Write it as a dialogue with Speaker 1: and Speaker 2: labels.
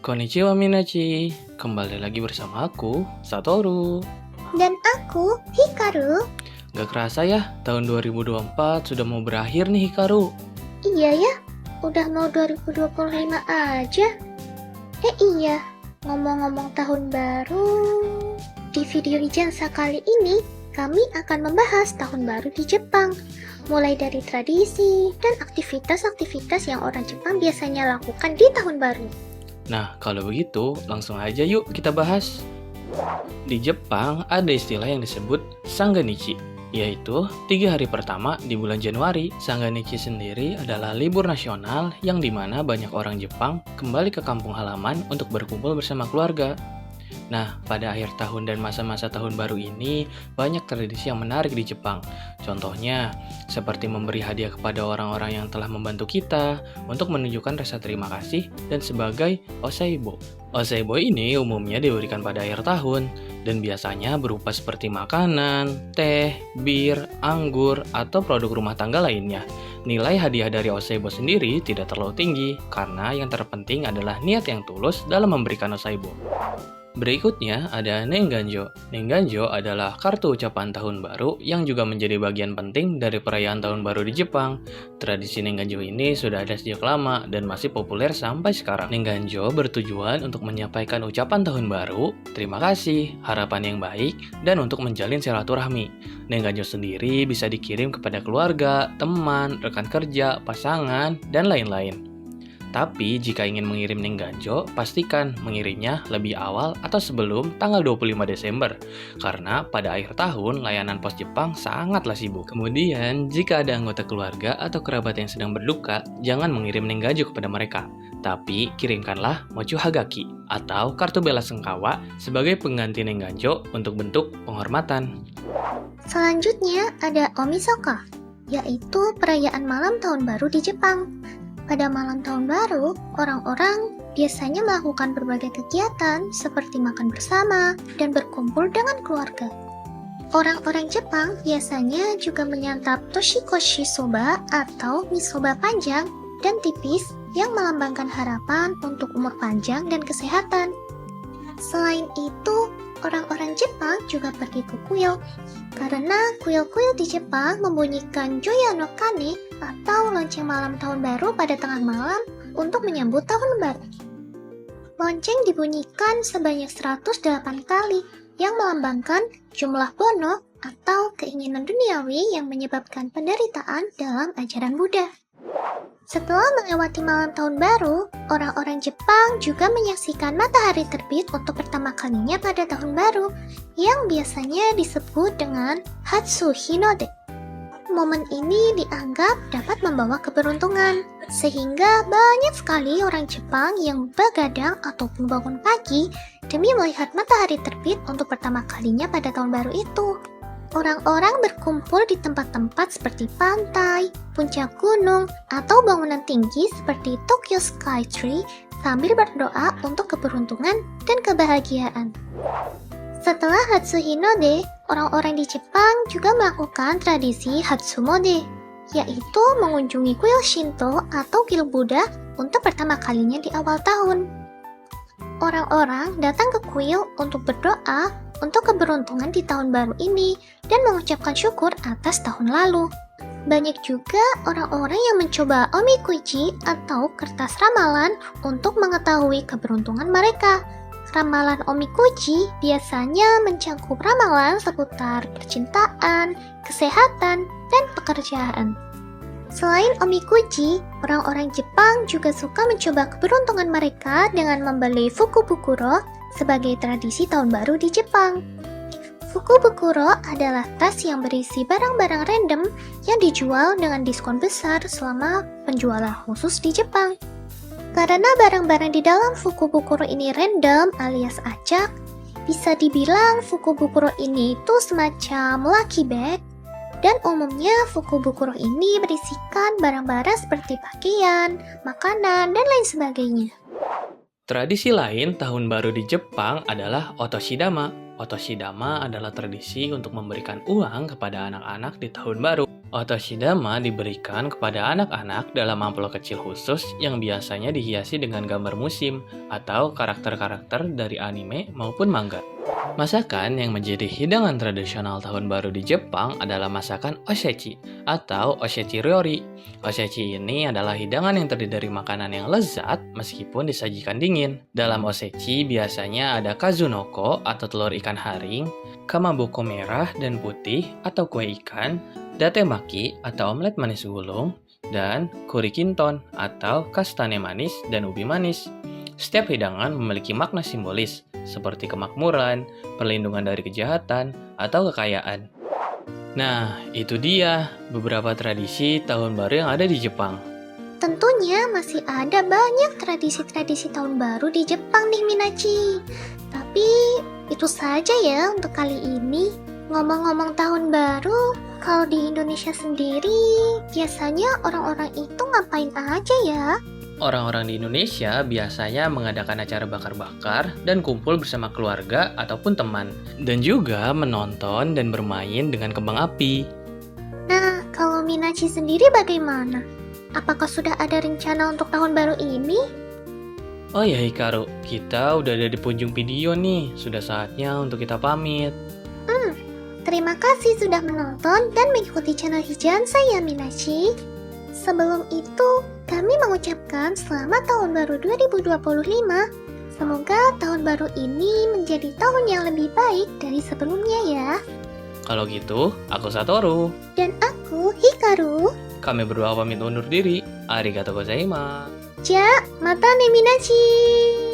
Speaker 1: Konnichiwa Minachi, kembali lagi bersama aku, Satoru.
Speaker 2: Dan aku, Hikaru.
Speaker 1: Gak kerasa ya, tahun 2024 sudah mau berakhir nih Hikaru.
Speaker 2: Iya ya, udah mau 2025 aja. Iya, ngomong-ngomong tahun baru, di video Ijansa kali ini, kami akan membahas tahun baru di Jepang. Mulai dari tradisi dan aktivitas-aktivitas yang orang Jepang biasanya lakukan di tahun baru.
Speaker 1: Nah, kalau begitu, langsung aja yuk kita bahas. Di Jepang ada istilah yang disebut Sanganichi, yaitu 3 hari pertama di bulan Januari. Sanganichi sendiri adalah libur nasional yang dimana banyak orang Jepang kembali ke kampung halaman untuk berkumpul bersama keluarga. Nah, pada akhir tahun dan masa-masa tahun baru ini, banyak tradisi yang menarik di Jepang. Contohnya, seperti memberi hadiah kepada orang-orang yang telah membantu kita untuk menunjukkan rasa terima kasih dan sebagai oseibo. Oseibo ini umumnya diberikan pada akhir tahun dan biasanya berupa seperti makanan, teh, bir, anggur, atau produk rumah tangga lainnya. Nilai hadiah dari oseibo sendiri tidak terlalu tinggi karena yang terpenting adalah niat yang tulus dalam memberikan oseibo. Berikutnya ada Nenganjo. Nenganjo adalah kartu ucapan tahun baru yang juga menjadi bagian penting dari perayaan tahun baru di Jepang. Tradisi Nenganjo ini sudah ada sejak lama dan masih populer sampai sekarang. Nenganjo bertujuan untuk menyampaikan ucapan tahun baru, terima kasih, harapan yang baik, dan untuk menjalin silaturahmi. Nenganjo sendiri bisa dikirim kepada keluarga, teman, rekan kerja, pasangan, dan lain-lain. Tapi jika ingin mengirim Nenganjo, pastikan mengirimnya lebih awal atau sebelum tanggal 25 Desember. Karena pada akhir tahun, layanan pos Jepang sangatlah sibuk. Kemudian, jika ada anggota keluarga atau kerabat yang sedang berduka, jangan mengirim Nenganjo kepada mereka. Tapi, kirimkanlah mochu hagaki atau kartu bela sungkawa sebagai pengganti Nenganjo untuk bentuk penghormatan.
Speaker 2: Selanjutnya ada Omisoka, yaitu perayaan malam tahun baru di Jepang. Pada malam tahun baru, orang-orang biasanya melakukan berbagai kegiatan seperti makan bersama dan berkumpul dengan keluarga. Orang-orang Jepang biasanya juga menyantap toshikoshi soba atau misoba panjang dan tipis yang melambangkan harapan untuk umur panjang dan kesehatan. Selain itu, orang-orang Jepang juga pergi ke kuil, karena kuil-kuil di Jepang membunyikan Joya no Kane atau lonceng malam tahun baru pada tengah malam untuk menyambut tahun baru. Lonceng dibunyikan sebanyak 108 kali yang melambangkan jumlah bono atau keinginan duniawi yang menyebabkan penderitaan dalam ajaran Buddha. Setelah melewati malam tahun baru, orang-orang Jepang juga menyaksikan matahari terbit untuk pertama kalinya pada tahun baru, yang biasanya disebut dengan Hatsu Hinode. Momen ini dianggap dapat membawa keberuntungan, sehingga banyak sekali orang Jepang yang begadang ataupun bangun pagi demi melihat matahari terbit untuk pertama kalinya pada tahun baru itu. Orang-orang berkumpul di tempat-tempat seperti pantai, puncak gunung, atau bangunan tinggi seperti Tokyo Skytree sambil berdoa untuk keberuntungan dan kebahagiaan. Setelah Hatsu Hinode, orang-orang di Jepang juga melakukan tradisi Hatsumode, yaitu mengunjungi kuil Shinto atau kuil Buddha untuk pertama kalinya di awal tahun. Orang-orang datang ke kuil untuk berdoa untuk keberuntungan di tahun baru ini dan mengucapkan syukur atas tahun lalu. Banyak juga orang-orang yang mencoba omikuji atau kertas ramalan untuk mengetahui keberuntungan mereka. Ramalan omikuji biasanya mencakup ramalan seputar percintaan, kesehatan, dan pekerjaan. Selain omikuji, orang-orang Jepang juga suka mencoba keberuntungan mereka dengan membeli fukubukuro sebagai tradisi tahun baru di Jepang. Fukubukuro adalah tas yang berisi barang-barang random yang dijual dengan diskon besar selama penjualan khusus di Jepang. Karena barang-barang di dalam fukubukuro ini random alias acak, bisa dibilang fukubukuro ini itu semacam lucky bag, dan umumnya fukubukuro ini berisikan barang-barang seperti pakaian, makanan, dan lain sebagainya.
Speaker 1: Tradisi lain tahun baru di Jepang adalah Otoshidama. Otoshidama adalah tradisi untuk memberikan uang kepada anak-anak di tahun baru. Otoshidama diberikan kepada anak-anak dalam amplop kecil khusus yang biasanya dihiasi dengan gambar musim atau karakter-karakter dari anime maupun manga. Masakan yang menjadi hidangan tradisional tahun baru di Jepang adalah masakan osechi atau osechi ryori. Osechi ini adalah hidangan yang terdiri dari makanan yang lezat meskipun disajikan dingin. Dalam osechi biasanya ada kazunoko atau telur ikan haring, kamaboko merah dan putih atau kue ikan, datemaki atau omelet manis gulung, dan kurikinton atau kastane manis dan ubi manis. Setiap hidangan memiliki makna simbolis, seperti kemakmuran, perlindungan dari kejahatan, atau kekayaan. Nah, itu dia beberapa tradisi tahun baru yang ada di Jepang.
Speaker 2: Tentunya masih ada banyak tradisi-tradisi tahun baru di Jepang nih Minachi. Tapi itu saja ya untuk kali ini. Ngomong-ngomong tahun baru, kalau di Indonesia sendiri, biasanya orang-orang itu ngapain aja ya?
Speaker 1: Orang-orang di Indonesia biasanya mengadakan acara bakar-bakar dan kumpul bersama keluarga ataupun teman, dan juga menonton dan bermain dengan kembang api.
Speaker 2: Nah, kalau Minachi sendiri bagaimana? Apakah sudah ada rencana untuk tahun baru ini?
Speaker 1: Oh ya Hikaru, kita udah ada di penghujung video nih, sudah saatnya untuk kita pamit.
Speaker 2: Terima kasih sudah menonton dan mengikuti channel Hijansa ya Minachi. Sebelum itu, kami mengucapkan selamat tahun baru 2025. Semoga tahun baru ini menjadi tahun yang lebih baik dari sebelumnya ya.
Speaker 1: Kalau gitu, aku Satoru.
Speaker 2: Dan aku Hikaru.
Speaker 1: Kami berdua pamit undur diri. Arigatou gozaimasu.
Speaker 2: Ja, mata ne Minachi.